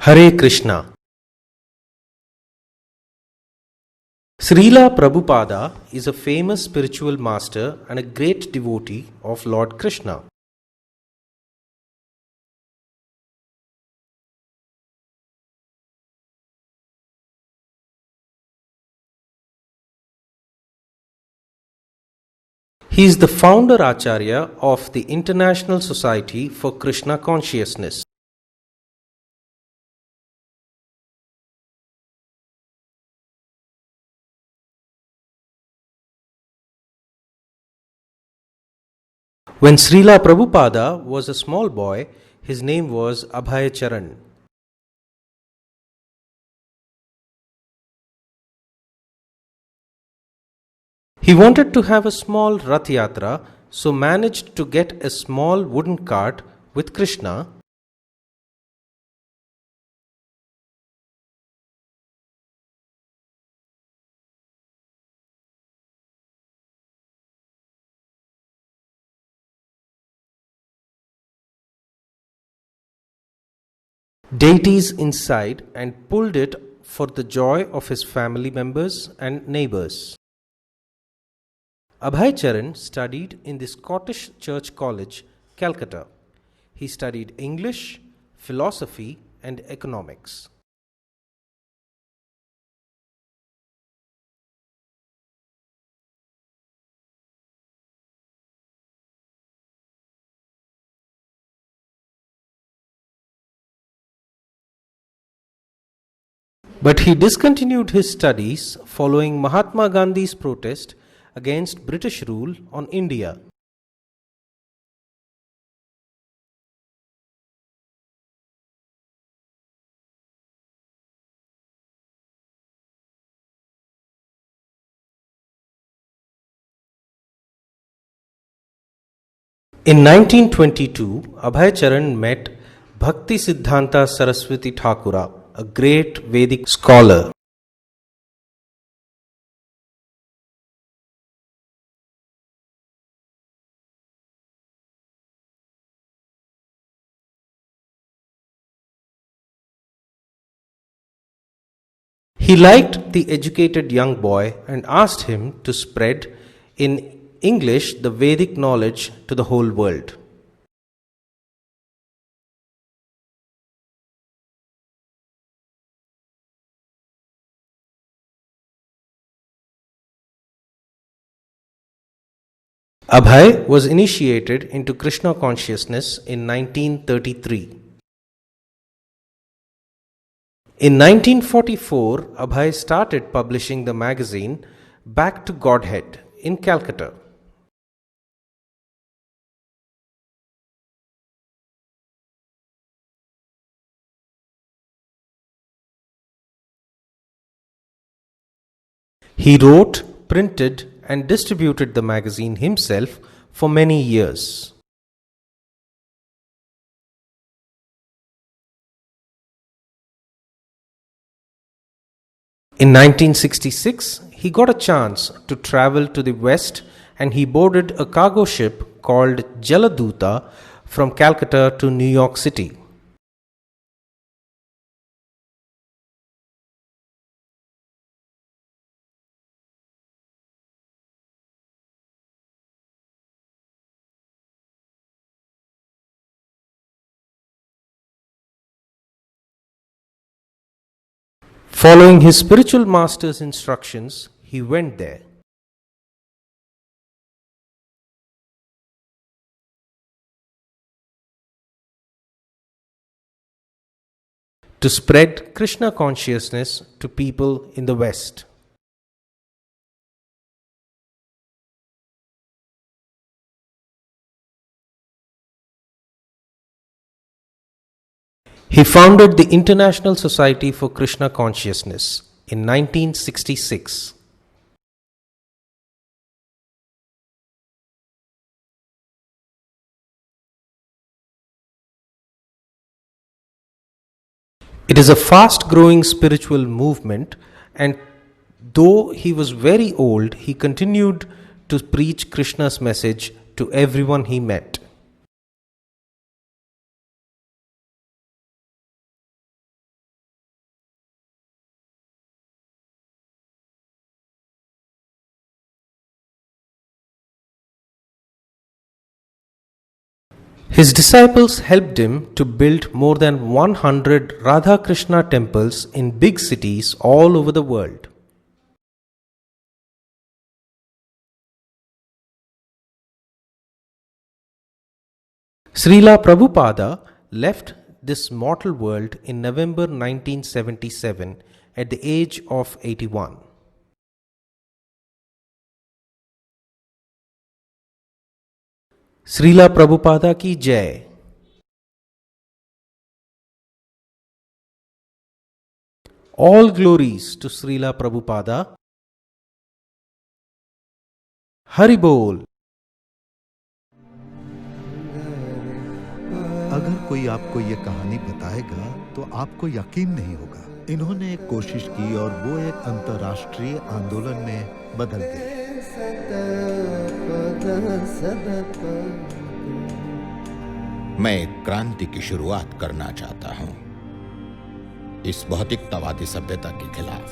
Hare Krishna. Srila Prabhupada is a famous spiritual master and a great devotee of Lord Krishna. He is the founder Acharya of the International Society for Krishna Consciousness. When Srila Prabhupada was a small boy, his name was Abhay Charan. He wanted to have a small Rath Yatra, so managed to get a small wooden cart with Krishna. Deities inside and pulled it for the joy of his family members and neighbors. Abhay Charan studied in the Scottish Church College, Calcutta. He studied English, philosophy, and economics. But he discontinued his studies following Mahatma Gandhi's protest against British rule on India. In 1922, Abhay Charan met Bhakti Siddhanta Saraswati Thakura, a great Vedic scholar. He liked the educated young boy and asked him to spread in English the Vedic knowledge to the whole world. Abhay was initiated into Krishna consciousness in 1933. In 1944, Abhay started publishing the magazine Back to Godhead in Calcutta. He wrote, printed, and distributed the magazine himself for many years. In 1966, he got a chance to travel to the West and he boarded a cargo ship called Jaladuta from Calcutta to New York City. Following his spiritual master's instructions, he went there. To spread Krishna consciousness to people in the West. He founded the International Society for Krishna Consciousness in 1966. It is a fast growing spiritual movement, and though he was very old, he continued to preach Krishna's message to everyone he met. His disciples helped him to build more than 100 Radha Krishna temples in big cities all over the world. Srila Prabhupada left this mortal world in November 1977 at the age of 81. Srila Prabhupada ki Jai. All glories to Srila Prabhupada. Hari Bol. अगर कोई आपको ये कहानी बताएगा तो आपको यकीन नहीं होगा। इन्होंने एक कोशिश की और वो एक अंतर्राष्ट्रीय आंदोलन में बदल गई। मैं एक क्रांति की शुरुआत करना चाहता हूं इस भौतिकतावादी सभ्यता के खिलाफ,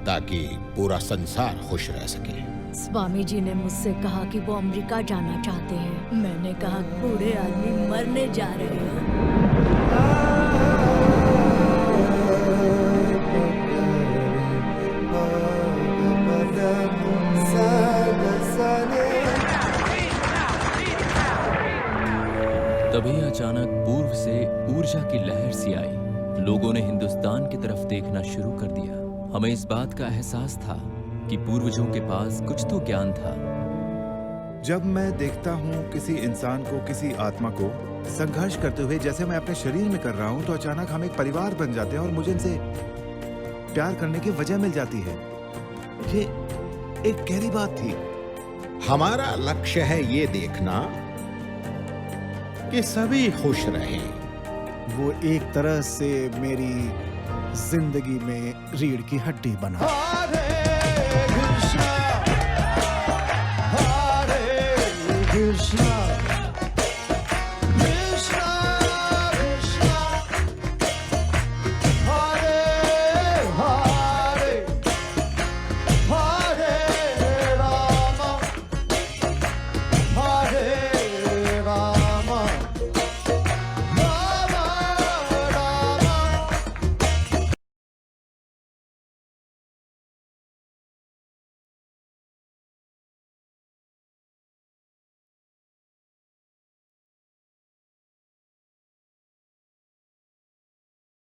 ताकि पूरा संसार खुश रह सके। स्वामी जी ने मुझसे कहा कि वो अमेरिका जाना चाहते हैं। मैंने कहा बूढ़े आदमी मरने जा रहे हैं। तभी अचानक पूर्व से ऊर्जा की लहर सी आई। लोगों ने हिंदुस्तान की तरफ देखना शुरू कर दिया। हमें इस बात का एहसास था कि पूर्वजों के पास कुछ तो ज्ञान था। जब मैं देखता हूँ किसी इंसान को, किसी आत्मा को संघर्ष करते हुए जैसे मैं अपने शरीर में कर रहा हूँ, तो अचानक हम एक परिवार बन जाते हैं और मुझे इनसे प्यार करने की वजह मिल जाती है। ये एक गहरी बात थी। हमारा लक्ष्य है ये देखना कि सभी खुश रहें। वो एक तरह से मेरी जिंदगी में रीढ़ की हड्डी बना। Hare Krishna